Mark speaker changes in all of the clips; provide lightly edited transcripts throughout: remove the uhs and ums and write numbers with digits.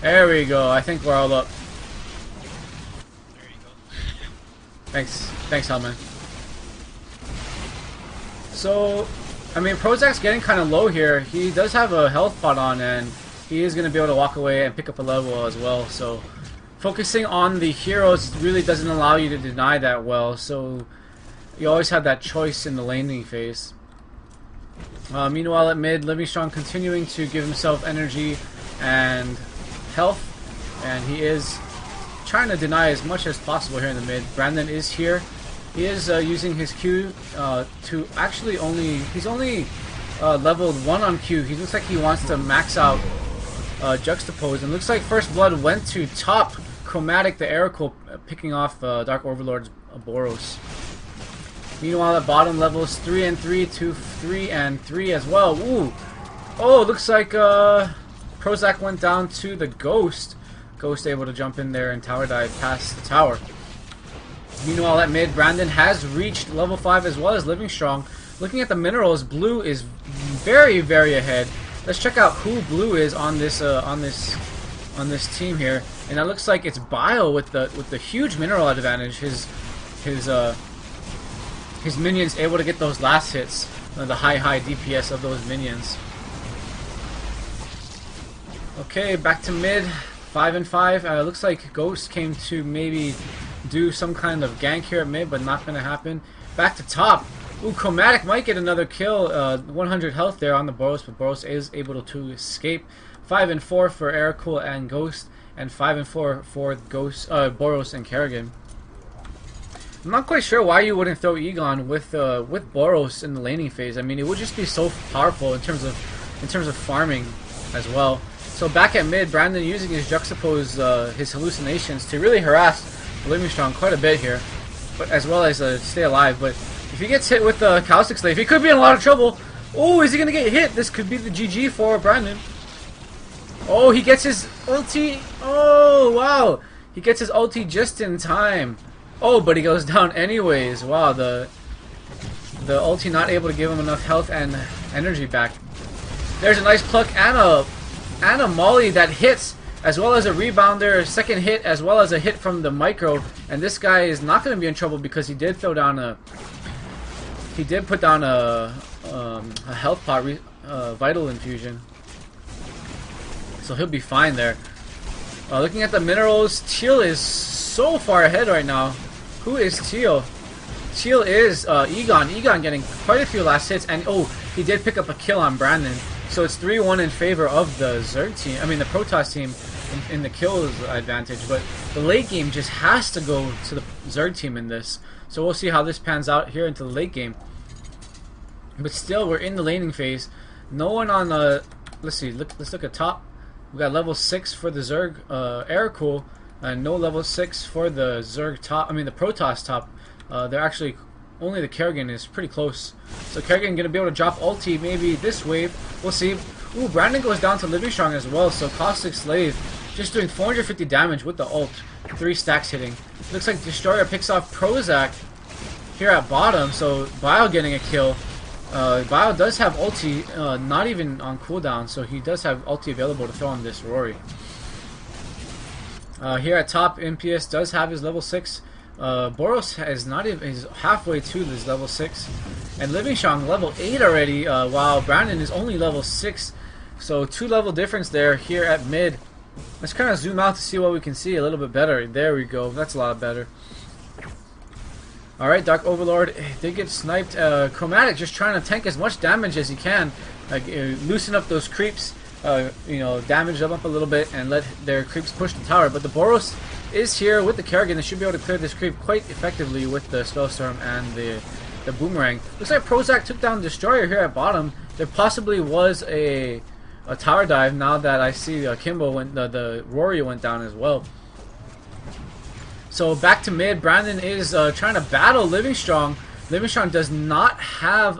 Speaker 1: There we go. I think we're all up.
Speaker 2: There you go.
Speaker 1: Thanks, Hellman. So, I mean, Prozac's getting kind of low here. He does have a health pot on, and he is going to be able to walk away and pick up a level as well. So, focusing on the heroes really doesn't allow you to deny that well. So, you always have that choice in the laning phase. Meanwhile, at mid, Livingstrong continuing to give himself energy and health, and he is trying to deny as much as possible here in the mid. Brandon is here. He is using his Q to actually he's only leveled 1 on Q. He looks like he wants to max out Juxtapose, and looks like First Blood went to top Chromatic the Oracle, picking off Dark Overlord's Boros. Meanwhile, at bottom, levels 3 and 3 to 3 and 3 as well. Ooh! Oh, looks like Prozac went down to the Ghost. Ghost able to jump in there and tower dive past the tower. Meanwhile, at mid, Brandon has reached level 5 as well as Livingstrong. Looking at the minerals, Blue is very, very ahead. Let's check out who Blue is on this team here, and it looks like it's Bio with the huge mineral advantage. His minions able to get those last hits, the high DPS of those minions. Okay, back to mid, 5 and 5. Looks like Ghost came to maybe do some kind of gank here at mid, but not going to happen. Back to top. Ooh, Chromatic might get another kill. 100 health there on the Boros, but Boros is able to escape. 5 and 4 for Eracool and Ghost, and 5 and 4 for Ghost, Boros and Kerrigan. I'm not quite sure why you wouldn't throw Egon with Boros in the laning phase. I mean, it would just be so powerful in terms of farming as well. So back at mid, Brandon using his Juxtapose, his hallucinations to really harass Livingstrong quite a bit here, but as well as stay alive. But if he gets hit with the Caustic Slave, he could be in a lot of trouble. Oh, is he gonna get hit? This could be the GG for Brandon. Oh, he gets his ulti. Oh, wow. He gets his ulti just in time. Oh, but he goes down anyways. Wow, the ulti not able to give him enough health and energy back. There's a nice pluck and a molly that hits, as well as a rebounder, a second hit, as well as a hit from the micro. And this guy is not going to be in trouble because he did put down a health pot, vital infusion. So he'll be fine there. Looking at the minerals, Teal is so far ahead right now. Who is Teal? Teal is Egon. Egon getting quite a few last hits, and oh, he did pick up a kill on Brandon. So it's 3-1 in favor of the Zerg team. I mean, the Protoss team in the kills advantage, but the late game just has to go to the Zerg team in this. So we'll see how this pans out here into the late game. But still, we're in the laning phase. No one on let's see. Let's look at top. We got level 6 for the Zerg Eracool, and no level 6 for the Zerg top. I mean, the Protoss top. They're actually only the Kerrigan is pretty close. So Kerrigan gonna be able to drop ulti maybe this wave. We'll see. Ooh, Brandon goes down to Livingstrong as well. So Caustic Slave just doing 450 damage with the ult. 3 stacks hitting. Looks like Destroyer picks off Prozac here at bottom. So Bio getting a kill. Bio does have ulti, not even on cooldown, so he does have ulti available to throw on this Rory. Here at top, MPS does have his level 6. Boros is not even, he's halfway to this level 6. And Livingstrong level 8 already, while Brandon is only level 6. So 2 level difference there here at mid. Let's kind of zoom out to see what we can see a little bit better. There we go, that's a lot better. Alright, Dark Overlord did get sniped. Chromatic just trying to tank as much damage as he can. Loosen up those creeps, you know, damage them up a little bit and let their creeps push the tower. But the Boros is here with the Kerrigan. They should be able to clear this creep quite effectively with the Spellstorm and the Boomerang. Looks like Prozac took down Destroyer here at bottom. There possibly was a tower dive now that I see Kimbo went, the Rory went down as well. So back to mid, Brandon is trying to battle Livingstrong. Livingstrong does not have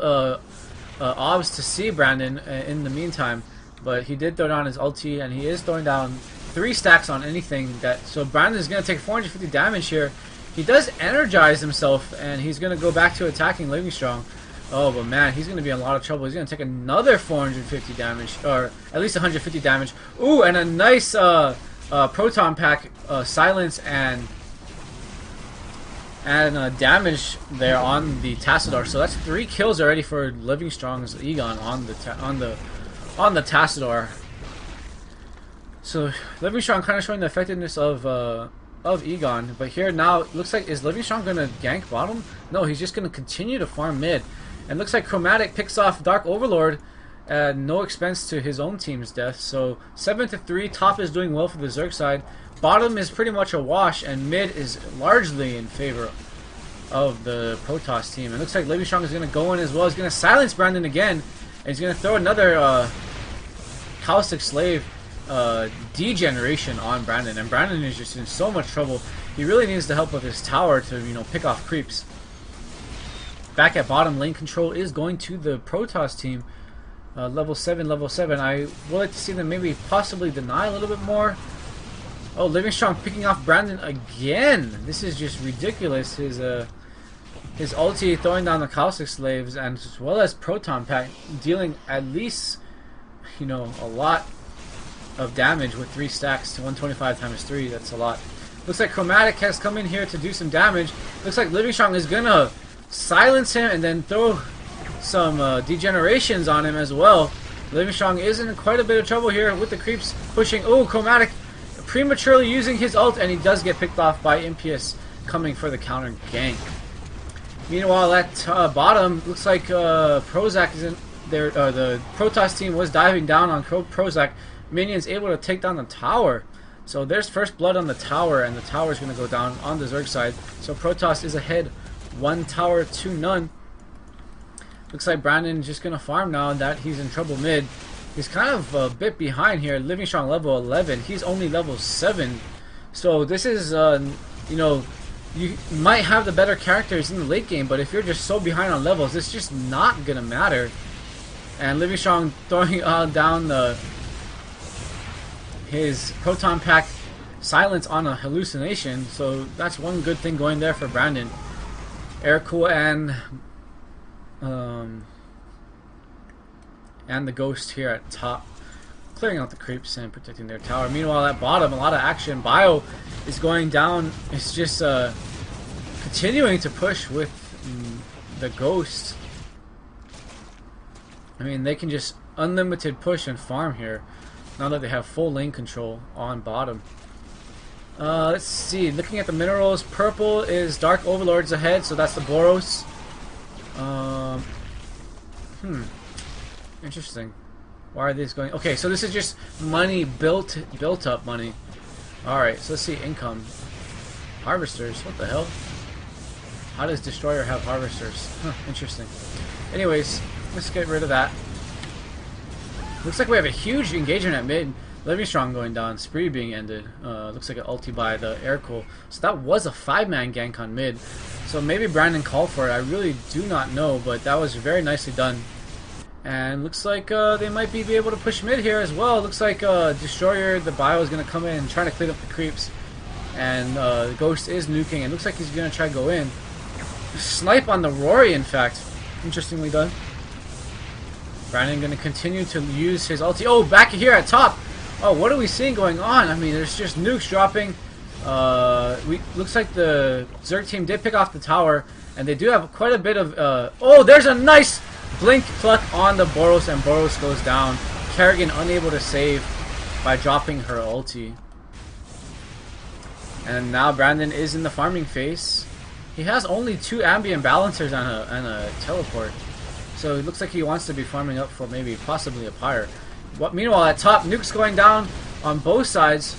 Speaker 1: obs to see Brandon in the meantime, but he did throw down his ulti, and he is throwing down 3 stacks on anything that. So Brandon is going to take 450 damage here. He does energize himself, and he's going to go back to attacking Livingstrong. Oh, but man, he's going to be in a lot of trouble. He's going to take another 450 damage, or at least 150 damage. Ooh, and a nice Proton Pack silence and damage there on the Tassadar. So that's 3 kills already for Livingstrong's Egon on the Tassadar. So Livingstrong kind of showing the effectiveness of Egon, but here now it looks like, is Livingstrong gonna gank bottom? No, he's just gonna continue to farm mid. And looks like Chromatic picks off Dark Overlord at no expense to his own team's death. So 7-3, top is doing well for the Zerg side. Bottom is pretty much a wash, and mid is largely in favor of the Protoss team. It looks like Livingstrong is going to go in as well. He's going to silence Brandon again, and he's going to throw another Caustic Slave degeneration on Brandon. And Brandon is just in so much trouble. He really needs the help of his tower to, you know, pick off creeps. Back at bottom, lane control is going to the Protoss team. Level 7. I would like to see them maybe possibly deny a little bit more. Oh, Livingstrong picking off Brandon again. This is just ridiculous. His ulti throwing down the Caustic Slaves, and as well as Proton Pack dealing at least, you know, a lot of damage with 3 stacks to 125 times 3. That's a lot. Looks like Chromatic has come in here to do some damage. Looks like Livingstrong is gonna silence him and then throw some degenerations on him as well. Livingstrong is in quite a bit of trouble here with the creeps pushing. Oh, Chromatic prematurely using his ult, and he does get picked off by Impious coming for the counter gank. Meanwhile, at bottom, looks like Prozac is in there. The Protoss team was diving down on Prozac. Minions able to take down the tower. So there's first blood on the tower, and the tower is going to go down on the Zerg side. So Protoss is ahead, 1 tower to none. Looks like Brandon is just going to farm now that he's in trouble mid. He's kind of a bit behind here. Livingstrong level 11. He's only level 7. So this is, you know, you might have the better characters in the late game, but if you're just so behind on levels, it's just not going to matter. And Livingstrong throwing down his Proton Pack silence on a hallucination. So that's one good thing going there for Brandon. Aircool and the Ghost here at top, clearing out the creeps and protecting their tower. Meanwhile, at bottom, a lot of action. Bio is going down. It's just continuing to push with the Ghost. I mean, they can just unlimited push and farm here now that they have full lane control on bottom. Let's see. Looking at the minerals, purple is Dark Overlords ahead, so that's the Boros. Interesting. Why are these going? Okay, so this is just money built up money. Alright, so let's see income. Harvesters, what the hell? How does Destroyer have harvesters? Huh, interesting. Anyways, let's get rid of that. Looks like we have a huge engagement at mid. Livingstrong going down, Spree being ended. Looks like an ulti by the Aircool. So that was a 5-man gank on mid. So maybe Brandon called for it. I really do not know, but that was very nicely done. And looks like they might be able to push mid here as well. Looks like Destroyer, the Bio, is going to come in and try to clean up the creeps. And the Ghost is nuking. It looks like he's going to try to go in. Snipe on the Rory, in fact. Interestingly done. Brandon going to continue to use his ulti. Oh, back here at top. Oh, what are we seeing going on? I mean, there's just nukes dropping. Looks like the Zerg team did pick off the tower. And they do have quite a bit of... oh, there's a nice... Blink pluck on the Boros, and Boros goes down. Kerrigan unable to save by dropping her ulti. And now Brandon is in the farming phase. He has only 2 ambient balancers and a teleport. So it looks like he wants to be farming up for maybe possibly a pyre. Meanwhile at top, nukes going down on both sides.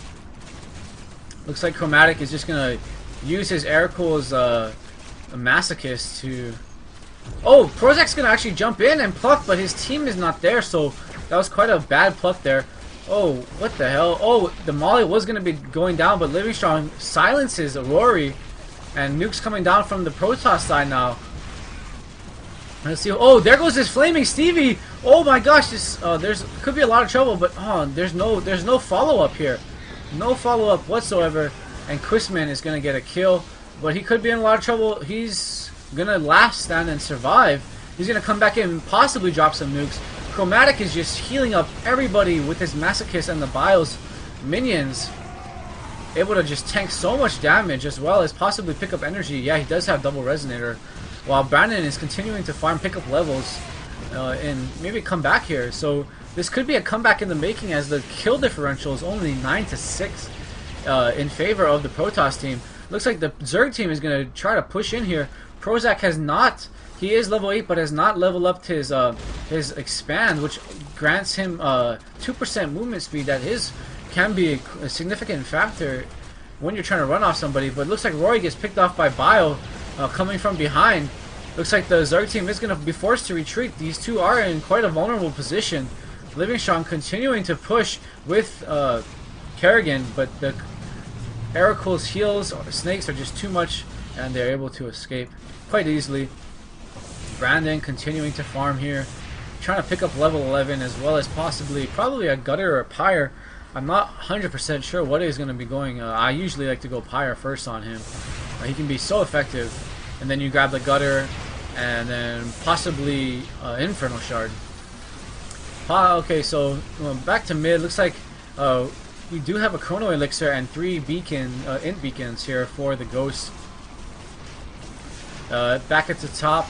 Speaker 1: Looks like Chromatic is just going to use his Aircool's Masochist to... Oh, Prozac's going to actually jump in and pluck, but his team is not there, so that was quite a bad pluck there. Oh, what the hell? Oh, the Molly was going to be going down, but Livingstrong silences Rory, and nukes coming down from the Protoss side now. Let's see. Oh, there goes this flaming Stevie. Oh my gosh, this could be a lot of trouble, but there's no follow up here, no follow up whatsoever, and Quisman is going to get a kill, but he could be in a lot of trouble. He's gonna last stand and survive. He's gonna come back in and possibly drop some nukes. Chromatic is just healing up everybody with his Masochist and the Bios minions. able to just tank so much damage as well as possibly pick up energy. Yeah, he does have double resonator, while Brandon is continuing to farm pick up levels and maybe come back here. So this could be a comeback in the making, as the kill differential is only 9-6 in favor of the Protoss team. Looks like the Zerg team is going to try to push in here. Prozac has not, he is level 8, but has not leveled up his expand, which grants him 2% movement speed. That can be a significant factor when you're trying to run off somebody. But it looks like Rory gets picked off by Bio coming from behind. Looks like the Zerg team is going to be forced to retreat. These two are in quite a vulnerable position. Livingstrong continuing to push with Kerrigan, but the Erakul's heals or snakes are just too much, and they're able to escape quite easily. Brandon continuing to farm here, trying to pick up level 11 as well as probably a gutter or a pyre. I'm not 100% sure what is going to be going. I usually like to go pyre first on him. He can be so effective, and then you grab the gutter and then possibly Infernal Shard. Okay, so back to mid. Looks like we do have a Chrono Elixir and 3 int beacons here for the Ghost. Back at the top,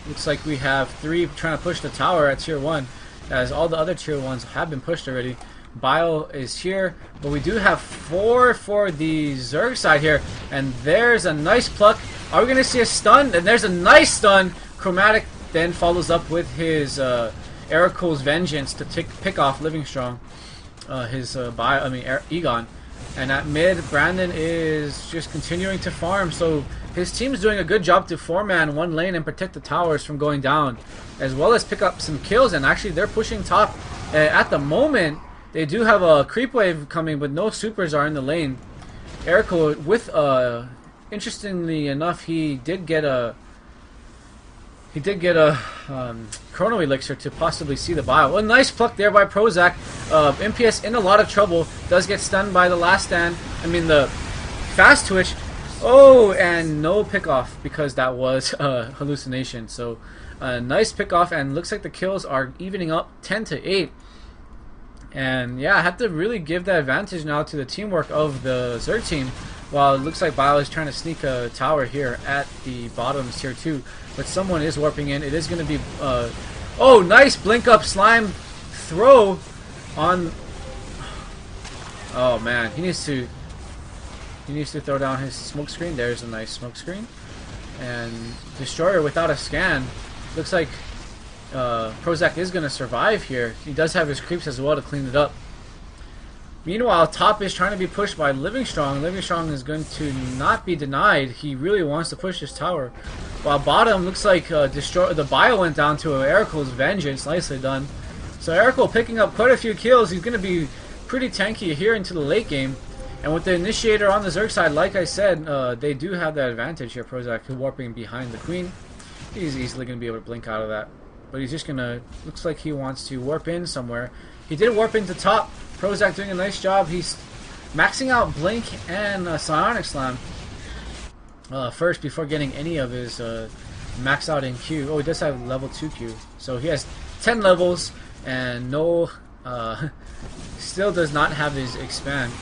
Speaker 1: looks like we have 3 trying to push the tower at tier 1, as all the other tier 1s have been pushed already. Bio is here, but we do have 4 for the Zerg side here, and there's a nice pluck. Are we going to see a stun? And there's a nice stun. Chromatic then follows up with his Erakul's Vengeance to pick off Livingstrong, Egon. And at mid, Brandon is just continuing to farm, so his team's doing a good job to 4-man one lane and protect the towers from going down, as well as pick up some kills. And actually they're pushing top. At the moment, they do have a creep wave coming, but no supers are in the lane. Erakul with interestingly enough, he did get a Chrono Elixir to possibly see the bio. A nice pluck there by Prozac. MPS in a lot of trouble. Does get stunned by the last stand. The fast twitch. Oh, and no pickoff because that was a hallucination. So nice pickoff, and looks like the kills are evening up 10-8. And yeah, I have to really give the advantage now to the teamwork of the Zerg team. While it looks like Bio is trying to sneak a tower here at the bottom tier 2, but someone is warping in. It is going to be oh, nice blink up slime throw on. Oh man, he needs to throw down his smoke screen. There's a nice smoke screen, and Destroyer without a scan. Looks like Prozac is going to survive here. He does have his creeps as well to clean it up. Meanwhile, top is trying to be pushed by Livingstrong. Livingstrong is going to not be denied. He really wants to push this tower. While bottom looks like the bio went down to Erakul's Vengeance. Nicely done. So Erakul picking up quite a few kills. He's going to be pretty tanky here into the late game. And with the Initiator on the Zerg side, like I said, they do have that advantage here. Prozac warping behind the Queen. He's easily going to be able to blink out of that. But he's just going to... Looks like he wants to warp in somewhere. He did warp into top. Prozac doing a nice job. He's maxing out Blink and Psionic Slam first before getting any of his max out in Q. Oh, he does have level 2 Q. So he has 10 levels and no... still does not have his expand.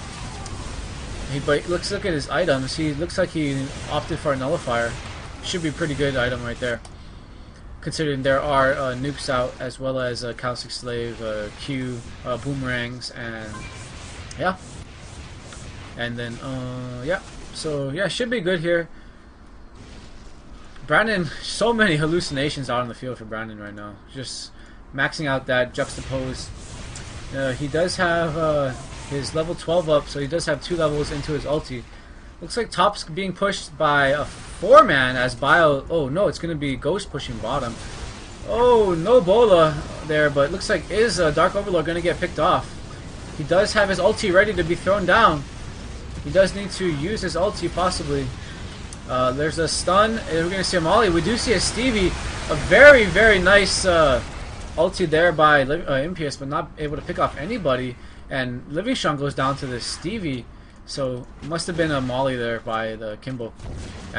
Speaker 1: But look at his items. He looks like he opted for a Nullifier. Should be a pretty good item right there, considering there are nukes out, as well as Caustic Slave, Q, boomerangs, and yeah. And then yeah. So yeah, should be good here. Brandon, so many hallucinations out on the field for Brandon right now. Just maxing out that juxtapose. He does have his level 12 up, so he does have 2 levels into his ulti. Looks like top's being pushed by a 4-man as Bio... Oh no, it's going to be Ghost pushing bottom. Oh, no Bola there, but looks like is Dark Overlord going to get picked off. He does have his ulti ready to be thrown down. He does need to use his ulti possibly. There's a stun. We're going to see a Molly. We do see a Stevie. A very, very nice ulti there by Impious, but not able to pick off anybody. And Livingstrong goes down to the Stevie. So must have been a Molly there by the Kimbo. And